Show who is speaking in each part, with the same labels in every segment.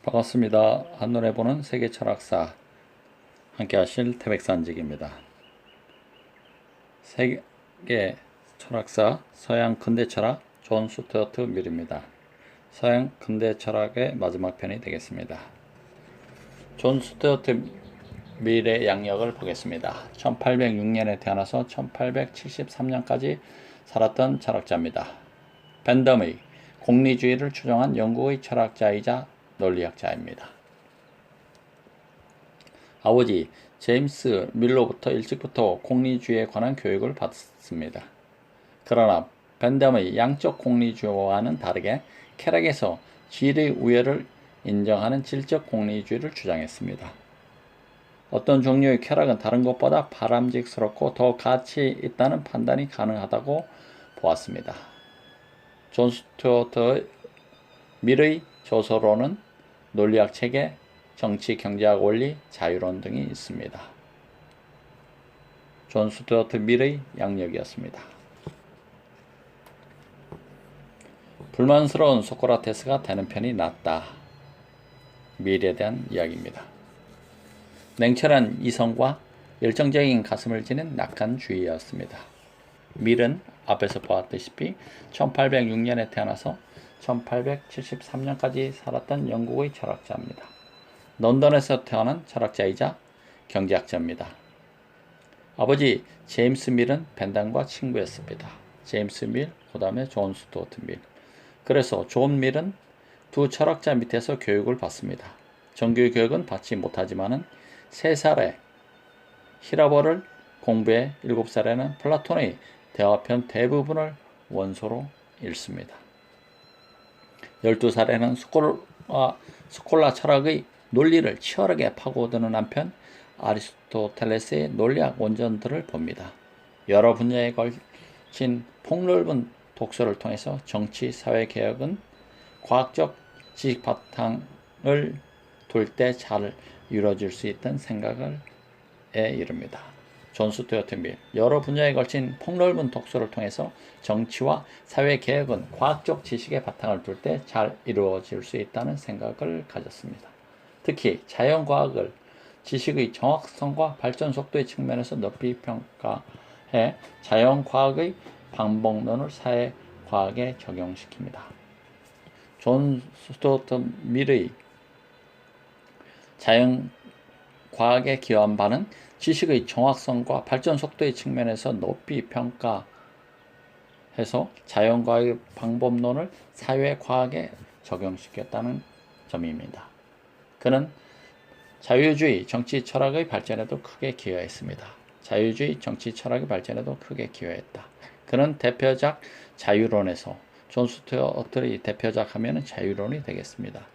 Speaker 1: 반갑습니다. 한눈에 보는 세계 철학사 함께 하실 태백산직입니다. 세계 철학사 서양 근대 철학 존 스튜어트 밀입니다. 서양 근대 철학의 마지막 편이 되겠습니다. 존 스튜어트 밀의 양력을 보겠습니다. 1806년에 태어나서 1873년까지 살았던 철학자입니다. 벤덤의 공리주의를 추종한 영국의 철학자이자 논리학자입니다. 아버지 제임스 밀로부터 일찍부터 공리주의에 관한 교육을 받습니다. 그러나 벤덤의 양적 공리주의와는 다르게 쾌락에서 질의 우열을 인정하는 질적 공리주의를 주장했습니다. 어떤 종류의 쾌락은 다른 것보다 바람직스럽고 더 가치 있다는 판단이 가능하다고 보았습니다. 존 스튜어트 밀의 저서로는 논리학 체계, 정치, 경제학 원리, 자유론 등이 있습니다. 존 스튜어트 밀의 양력이었습니다. 불만스러운 소크라테스가 되는 편이 낫다. 밀에 대한 이야기입니다. 냉철한 이성과 열정적인 가슴을 지닌 낙관주의였습니다. 밀은 앞에서 보았다시피 1806년에 태어나서 1873년까지 살았던 영국의 철학자입니다. 런던에서 태어난 철학자이자 경제학자입니다. 아버지 제임스 밀은 벤담과 친구였습니다. 제임스 밀, 그 다음에 존 스튜어트 밀. 그래서 존 밀은 두 철학자 밑에서 교육을 받습니다. 정규 교육은 받지 못하지만은 3살에 히라버를 공부해 7살에는 플라톤의 대화편 대부분을 원소로 읽습니다. 12살에는 스콜라 철학의 논리를 치열하게 파고드는 한편 아리스토텔레스의 논리학 원전들을 봅니다. 여러 분야에 걸친 폭넓은 독서를 통해서 정치, 사회 개혁은 과학적 지식 바탕을 둘 때 잘 이루어질 수 있다는 생각을 이릅니다. 존 스튜어트 밀, 여러 분야에 걸친 폭넓은 독서를 통해서 정치와 사회 개혁은 과학적 지식의 바탕을 둘 때 잘 이루어질 수 있다는 생각을 가졌습니다. 특히 자연과학을 지식의 정확성과 발전 속도의 측면에서 높이 평가해 자연과학의 방법론을 사회과학에 적용시킵니다. 존 스튜어트 밀의 자연과학에 기여한 바는 지식의 정확성과 발전 속도의 측면에서 높이 평가해서 자연과학의 방법론을 사회과학에 적용시켰다는 점입니다. 그는 자유주의 정치 철학의 발전에도 크게 기여했습니다. 자유주의 정치 철학의 발전에도 크게 기여했다. 그는 대표작 자유론에서 존 스튜어트의 대표작 하면은 자유론이 되겠습니다.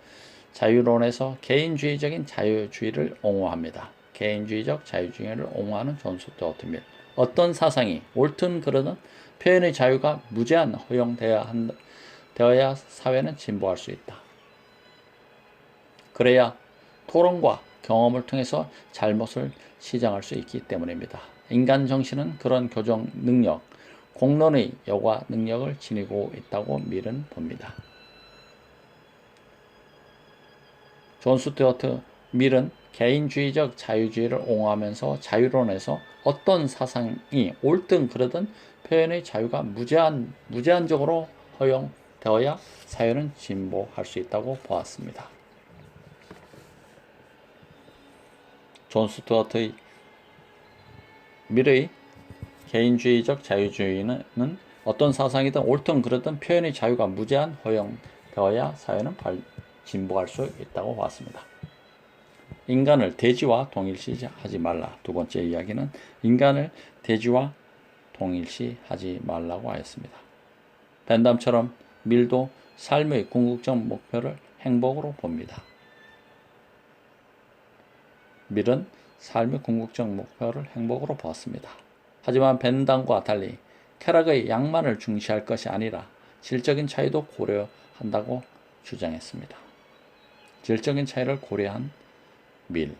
Speaker 1: 자유론에서 개인주의적인 자유주의를 옹호합니다. 개인주의적 자유주의를 옹호하는 존 스튜어트 밀. 어떤 사상이 옳든 그르든 표현의 자유가 무제한 허용되어야 사회는 진보할 수 있다. 그래야 토론과 경험을 통해서 잘못을 시정할 수 있기 때문입니다. 인간 정신은 그런 교정 능력, 공론의 여과 능력을 지니고 있다고 밀은 봅니다. 존 스튜어트 밀은 개인주의적 자유주의를 옹호하면서 자유론에서 어떤 사상이 옳든 그르든 표현의 자유가 무제한적으로 허용되어야 사회는 진보할 수 있다고 보았습니다. 존 스튜어트 밀의 개인주의적 자유주의는 어떤 사상이든 옳든 그르든 표현의 자유가 무제한 허용되어야 사회는 진보할 수 있다고 봤습니다. 인간을 돼지와 동일시하지 말라. 두 번째 이야기는 인간을 돼지와 동일시하지 말라고 하였습니다. 벤담처럼 밀도 삶의 궁극적 목표를 행복으로 봅니다. 밀은 삶의 궁극적 목표를 행복으로 보았습니다. 하지만 벤담과 달리 쾌락의 양만을 중시할 것이 아니라 질적인 차이도 고려한다고 주장했습니다. 질적인 차이를 고려한 밀.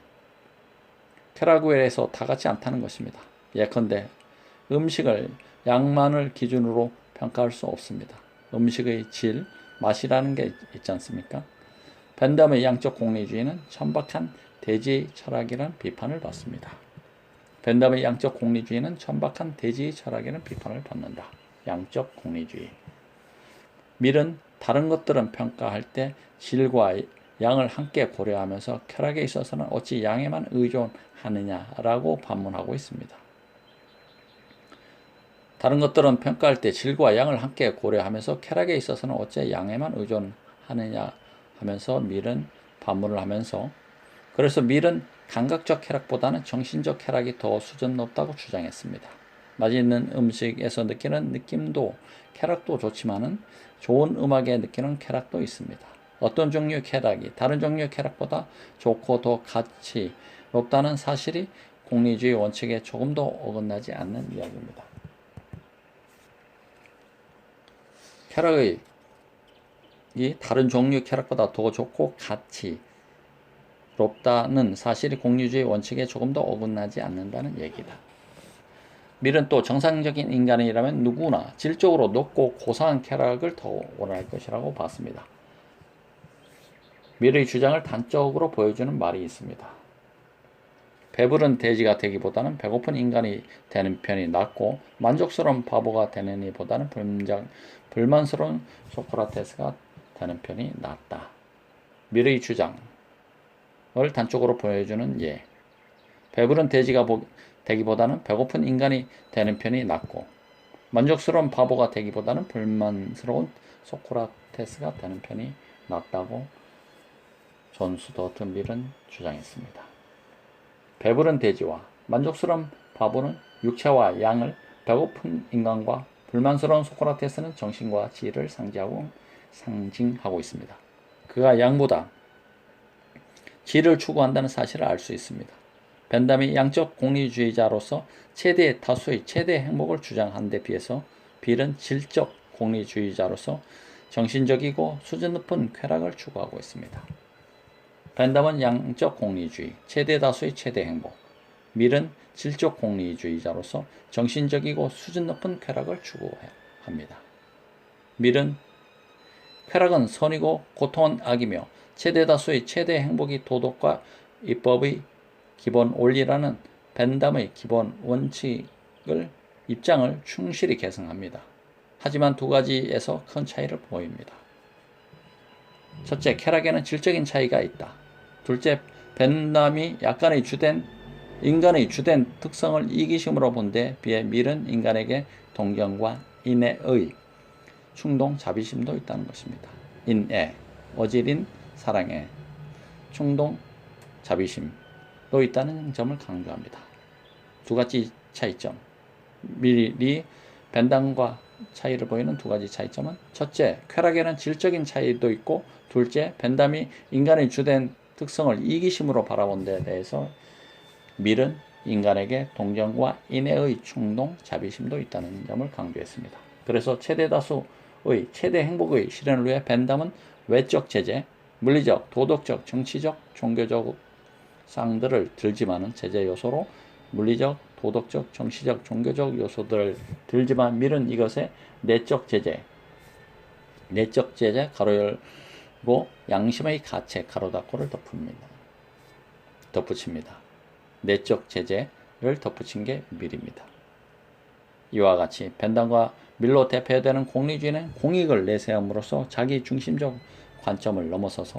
Speaker 1: 쾌락에서 다 같지 않다는 것입니다. 예컨대 음식을 양만을 기준으로 평가할 수 없습니다. 음식의 질, 맛이라는 게 있지 않습니까? 벤담의 양적 공리주의는 천박한 대지의 철학이라는 비판을 받습니다. 벤담의 양적 공리주의는 천박한 대지의 철학이라는 비판을 받는다. 양적 공리주의. 밀은 다른 것들은 평가할 때 질과 양을 함께 고려하면서 쾌락에 있어서는 어찌 양에만 의존하느냐라고 반문하고 있습니다. 다른 것들은 평가할 때 질과 양을 함께 고려하면서 쾌락에 있어서는 어째 양에만 의존하느냐 하면서 밀은 반문을 하면서, 그래서 밀은 감각적 쾌락보다는 정신적 쾌락이 더 수준 높다고 주장했습니다. 맛있는 음식에서 느끼는 느낌도 쾌락도 좋지만은 좋은 음악에 느끼는 쾌락도 있습니다. 어떤 종류의 쾌락이 다른 종류의 쾌락보다 좋고 더 가치 높다는 사실이 공리주의 원칙에 조금도 어긋나지 않는 이야기입니다. 쾌락이 다른 종류의 쾌락보다 더 좋고 가치롭다는 사실이 공리주의 원칙에 조금도 어긋나지 않는다는 얘기다. 밀은 또 정상적인 인간이라면 누구나 질적으로 높고 고상한 쾌락을 더 원할 것이라고 봤습니다. 밀의 주장을 단적으로 보여주는 말이 있습니다. 배부른 돼지가 되기보다는 배고픈 인간이 되는 편이 낫고 만족스러운 바보가 되는 이보다는 불만스러운 소크라테스가 되는 편이 낫다. 밀의 주장을 단적으로 보여주는 예. 배부른 돼지가 되기보다는 배고픈 인간이 되는 편이 낫고 만족스러운 바보가 되기보다는 불만스러운 소크라테스가 되는 편이 낫다고 존 스튜어트 밀은 주장했습니다. 배부른 돼지와 만족스러운 바보는 육체와 양을, 배고픈 인간과 불만스러운 소크라테스는 정신과 지혜를 상징하고 있습니다. 그가 양보다 지혜를 추구한다는 사실을 알 수 있습니다. 벤담이 양적 공리주의자로서 최대 다수의 최대 행복을 주장하는 데 비해서 빌은 질적 공리주의자로서 정신적이고 수준 높은 쾌락을 추구하고 있습니다. 벤담은 양적 공리주의, 최대 다수의 최대 행복, 밀은 질적 공리주의자로서 정신적이고 수준 높은 쾌락을 추구합니다. 밀은 쾌락은 선이고 고통은 악이며 최대 다수의 최대 행복이 도덕과 입법의 기본 원리라는 벤담의 기본 입장을 충실히 계승합니다. 하지만 두 가지에서 큰 차이를 보입니다. 첫째, 쾌락에는 질적인 차이가 있다. 둘째, 벤담이 인간의 주된 특성을 이기심으로 본 데 비해 밀은 인간에게 동경과 인애의 충동, 자비심도 있다는 것입니다. 인애, 어질인 사랑에 충동, 자비심도 있다는 점을 강조합니다. 두 가지 차이점, 밀이 벤담과 차이를 보이는 두 가지 차이점은 첫째, 쾌락에는 질적인 차이도 있고 둘째, 벤담이 인간의 주된 특성을 이기심으로 바라본 데 대해서 밀은 인간에게 동정과 인애의 충동, 자비심도 있다는 점을 강조했습니다. 그래서 최대 다수의 최대 행복의 실현을 위해 벤담은 외적 제재, 물리적, 도덕적, 정치적, 종교적 사항들을 들지만은 제재 요소로 물리적, 도덕적, 정치적, 종교적 요소들을 들지만 밀은 이것에 내적 제재 가로 열고 양심의 가책 가로 닫고를 덧붙입니다. 내적 제재를 덧붙인 게 밀입니다. 이와 같이 벤담과 밀로 대표되는 공리주의는 공익을 내세움으로써 자기 중심적 관점을 넘어서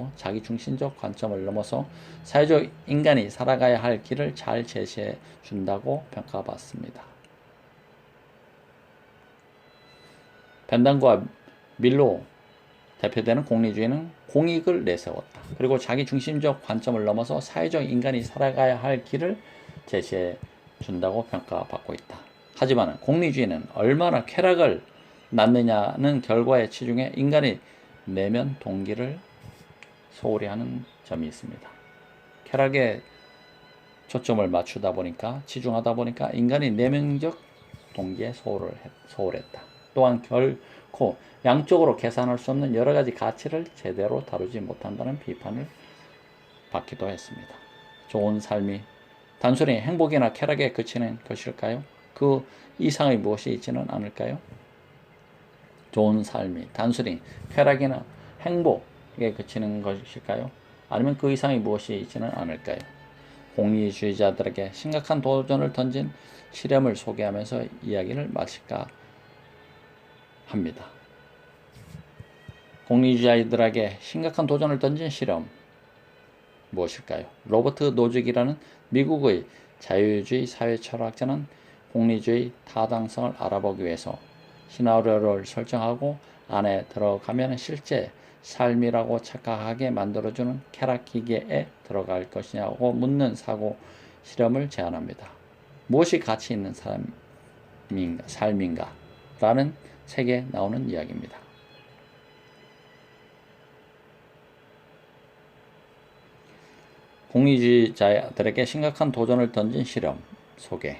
Speaker 1: 사회적 인간이 살아가야 할 길을 잘 제시해 준다고 평가받습니다. 벤담과 밀로 대표되는 공리주의는 공익을 내세웠다. 그리고 자기 중심적 관점을 넘어서 사회적 인간이 살아가야 할 길을 제시해 준다고 평가받고 있다. 하지만 공리주의는 얼마나 쾌락을 낳느냐는 결과에 치중해 인간의 내면 동기를 소홀히 하는 점이 있습니다. 쾌락에 초점을 맞추다 보니까 치중하다 보니까 인간의 내면적 동기에 소홀했다. 또한 결코 양적으로 계산할 수 없는 여러 가지 가치를 제대로 다루지 못한다는 비판을 받기도 했습니다. 좋은 삶이 단순히 행복이나 쾌락에 그치는 것일까요? 그 이상의 무엇이 있지는 않을까요? 좋은 삶이 단순히 쾌락이나 행복 그치는 것일까요? 아니면 그 이상의 무엇이 있지는 않을까요? 공리주의자들에게 심각한 도전을 던진 실험을 소개하면서 이야기를 마칠까 합니다. 공리주의자들에게 심각한 도전을 던진 실험 무엇일까요? 로버트 노직이라는 미국의 자유주의 사회 철학자는 공리주의 타당성을 알아보기 위해서 시나리오를 설정하고 안에 들어가면 실제 삶이라고 착각하게 만들어주는 쾌락기계에 들어갈 것이냐고 묻는 사고 실험을 제안합니다. 무엇이 가치 있는 삶인가? 라는 책에 나오는 이야기입니다. 공리주의자들에게 심각한 도전을 던진 실험 소개.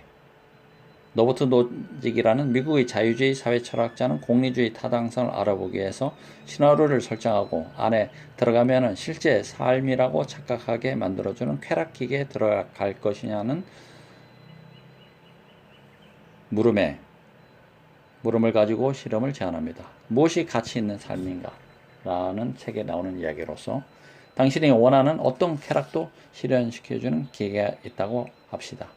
Speaker 1: 로버트 노직이라는 미국의 자유주의 사회 철학자는 공리주의 타당성을 알아보기 위해서 시나리오를 설정하고 안에 들어가면 실제 삶이라고 착각하게 만들어주는 쾌락기계에 들어갈 것이냐는 물음을 가지고 실험을 제안합니다. 무엇이 가치 있는 삶인가? 라는 책에 나오는 이야기로서 당신이 원하는 어떤 쾌락도 실현시켜주는 기계가 있다고 합시다.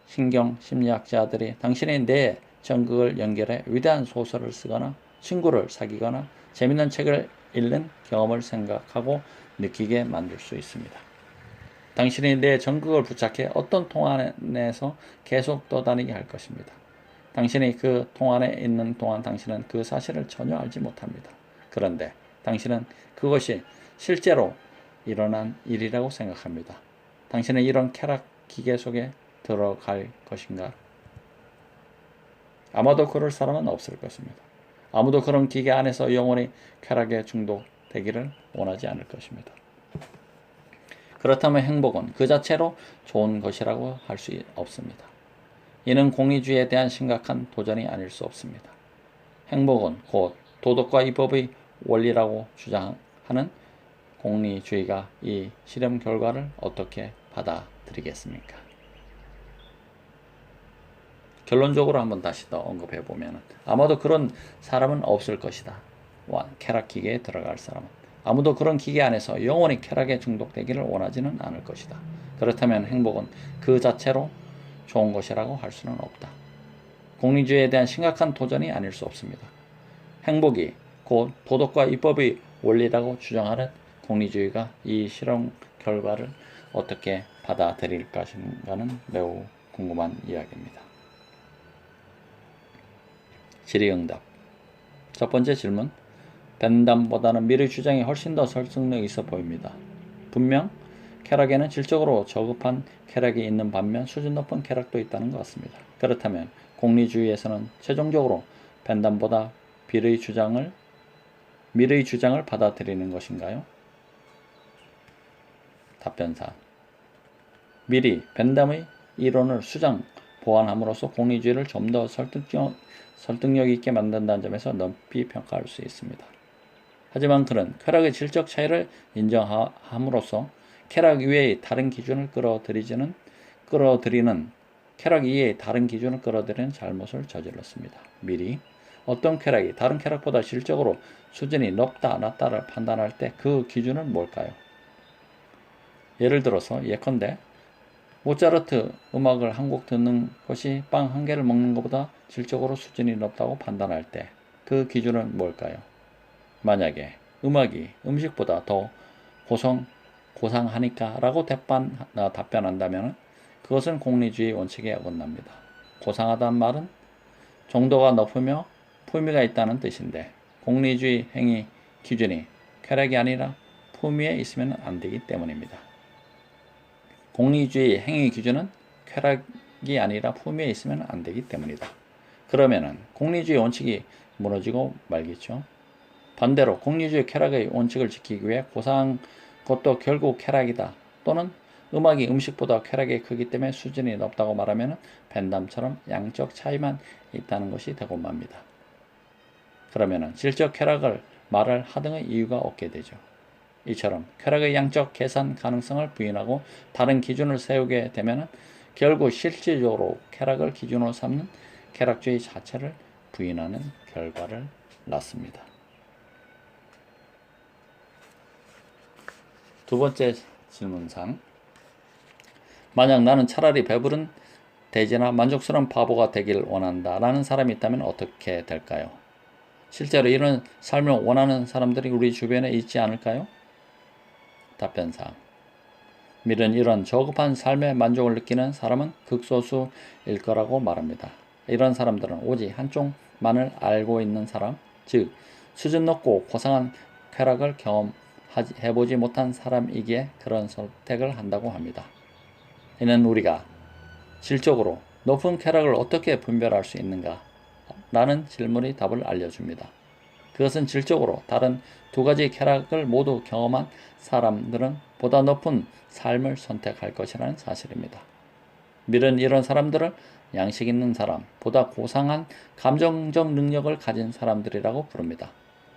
Speaker 1: 신경 심리학자들이 당신의 뇌 전극을 연결해 위대한 소설을 쓰거나 친구를 사귀거나 재밌는 책을 읽는 경험을 생각하고 느끼게 만들 수 있습니다. 당신이 뇌 전극을 부착해 어떤 통 안에서 계속 떠다니게 할 것입니다. 당신이 그 통 안에 있는 동안 당신은 그 사실을 전혀 알지 못합니다. 그런데 당신은 그것이 실제로 일어난 일이라고 생각합니다. 당신은 이런 쾌락 기계 속에 들어갈 것인가? 아마도 그럴 사람은 없을 것입니다. 아무도 그런 기계 안에서 영원히 쾌락에 중독되기를 원하지 않을 것입니다. 그렇다면 행복은 그 자체로 좋은 것이라고 할 수 없습니다. 이는 공리주의에 대한 심각한 도전이 아닐 수 없습니다. 행복은 곧 도덕과 입법의 원리라고 주장하는 공리주의가 이 실험 결과를 어떻게 받아들이겠습니까? 결론적으로 한번 다시 더 언급해 보면 아마도 그런 사람은 없을 것이다. 쾌락 기계에 들어갈 사람은 아무도 그런 기계 안에서 영원히 쾌락에 중독되기를 원하지는 않을 것이다. 그렇다면 행복은 그 자체로 좋은 것이라고 할 수는 없다. 공리주의에 대한 심각한 도전이 아닐 수 없습니다. 행복이 곧 도덕과 입법의 원리라고 주장하는 공리주의가 이 실험 결과를 어떻게 받아들일 것인가는 매우 궁금한 이야기입니다. 질의응답. 첫 번째 질문. 벤담보다는 미르의 주장이 훨씬 더 설득력 있어 보입니다. 분명 쾌락에는 질적으로 저급한 쾌락이 있는 반면 수준 높은 쾌락도 있다는 것 같습니다. 그렇다면 공리주의에서는 최종적으로 벤담보다 미르의 주장을 받아들이는 것인가요? 답변사. 미리 벤담의 이론을 수정, 보완함으로써 공리주의를 좀 더 설득력 있게 만든다는 점에서 높이 평가할 수 있습니다. 하지만 그는 쾌락의 질적 차이를 인정함으로써 쾌락 이외의 다른 기준을 끌어들이는 잘못을 저질렀습니다. 미리 어떤 쾌락이 다른 쾌락보다 질적으로 수준이 높다 낮다를 판단할 때 그 기준은 뭘까요? 예를 들어서 예컨대 모차르트 음악을 한 곡 듣는 것이 빵 한 개를 먹는 것보다 질적으로 수준이 높다고 판단할 때 그 기준은 뭘까요? 만약에 음악이 음식보다 더 고상하니까 라고 답변한다면 그것은 공리주의 원칙에 어긋납니다. 고상하다는 말은 정도가 높으며 품위가 있다는 뜻인데 공리주의 행위 기준이 쾌락이 아니라 품위에 있으면 안 되기 때문입니다. 공리주의 행위 기준은 쾌락이 아니라 품위에 있으면 안 되기 때문이다. 그러면은 공리주의 원칙이 무너지고 말겠죠. 반대로 공리주의 쾌락의 원칙을 지키기 위해 고상한 것도 결국 쾌락이다. 또는 음악이 음식보다 쾌락이 크기 때문에 수준이 높다고 말하면 벤담처럼 양적 차이만 있다는 것이 되고 맙니다. 그러면 질적 쾌락을 말할 하등의 이유가 없게 되죠. 이처럼 쾌락의 양적 계산 가능성을 부인하고 다른 기준을 세우게 되면 결국 실질적으로 쾌락을 기준으로 삼는 쾌락주의 자체를 부인하는 결과를 낳습니다. 두 번째 질문상, 만약 나는 차라리 배부른 돼지나 만족스러운 바보가 되길 원한다 라는 사람이 있다면 어떻게 될까요? 실제로 이런 삶을 원하는 사람들이 우리 주변에 있지 않을까요? 답변상, 밀은 이런 저급한 삶의 만족을 느끼는 사람은 극소수일 거라고 말합니다. 이런 사람들은 오직 한쪽만을 알고 있는 사람, 즉 수준 높고 고상한 쾌락을 경험해보지 못한 사람이기에 그런 선택을 한다고 합니다. 이는 우리가 질적으로 높은 쾌락을 어떻게 분별할 수 있는가? 라는 질문이 답을 알려줍니다. 그것은 질적으로 다른 두 가지 쾌락을 모두 경험한 사람들은 보다 높은 삶을 선택할 것이라는 사실입니다. 밀은 이런 사람들을 양식 있는 사람, 보다 고상한 감정적 능력을 가진 사람들이라고 부릅니다.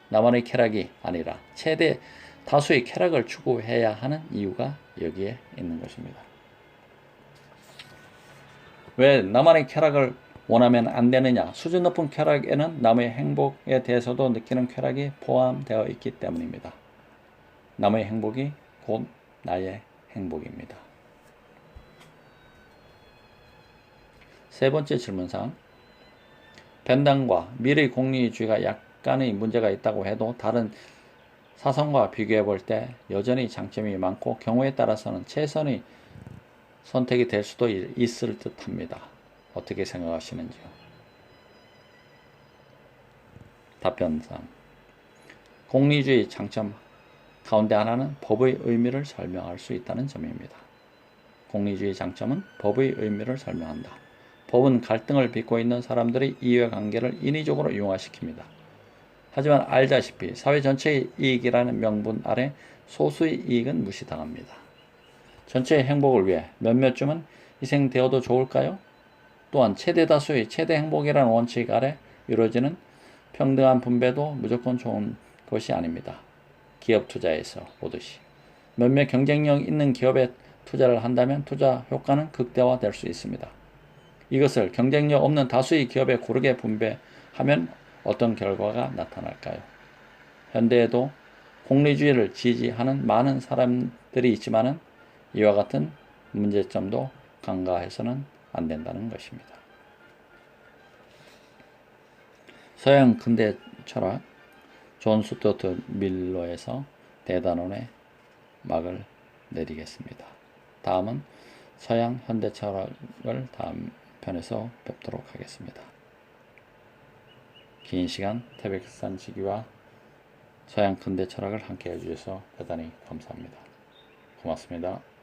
Speaker 1: 나만의 쾌락이 아니라 최대 다수의 쾌락을 추구해야 하는 이유가 여기에 있는 것입니다. 왜 나만의 쾌락을 원하면 안 되느냐? 수준 높은 쾌락에는 남의 행복에 대해서도 느끼는 쾌락이 포함되어 있기 때문입니다. 남의 행복이 곧 나의 행복입니다. 세 번째 질문상, 변당과 밀의 공리주의가 약간의 문제가 있다고 해도 다른 사상과 비교해 볼 때 여전히 장점이 많고 경우에 따라서는 최선의 선택이 될 수도 있을 듯 합니다. 어떻게 생각하시는지요? 답변상, 공리주의 장점 가운데 하나는 법의 의미를 설명할 수 있다는 점입니다. 공리주의 장점은 법의 의미를 설명한다. 법은 갈등을 빚고 있는 사람들의 이해관계를 인위적으로 융화시킵니다. 하지만 알다시피 사회 전체의 이익이라는 명분 아래 소수의 이익은 무시당합니다. 전체의 행복을 위해 몇몇쯤은 희생되어도 좋을까요? 또한 최대 다수의 최대 행복이라는 원칙 아래 이루어지는 평등한 분배도 무조건 좋은 것이 아닙니다. 기업 투자에서 보듯이 몇몇 경쟁력 있는 기업에 투자를 한다면 투자 효과는 극대화될 수 있습니다. 이것을 경쟁력 없는 다수의 기업에 고르게 분배하면 어떤 결과가 나타날까요? 현대에도 공리주의를 지지하는 많은 사람들이 있지만은 이와 같은 문제점도 간과해서는 안 된다는 것입니다. 서양 근대 철학 존 스튜어트 밀러에서 대단원의 막을 내리겠습니다. 다음은 서양 현대 철학을 다음 편에서 뵙도록 하겠습니다. 긴 시간 태백산지기와 서양 근대 철학을 함께 해주셔서 대단히 감사합니다. 고맙습니다.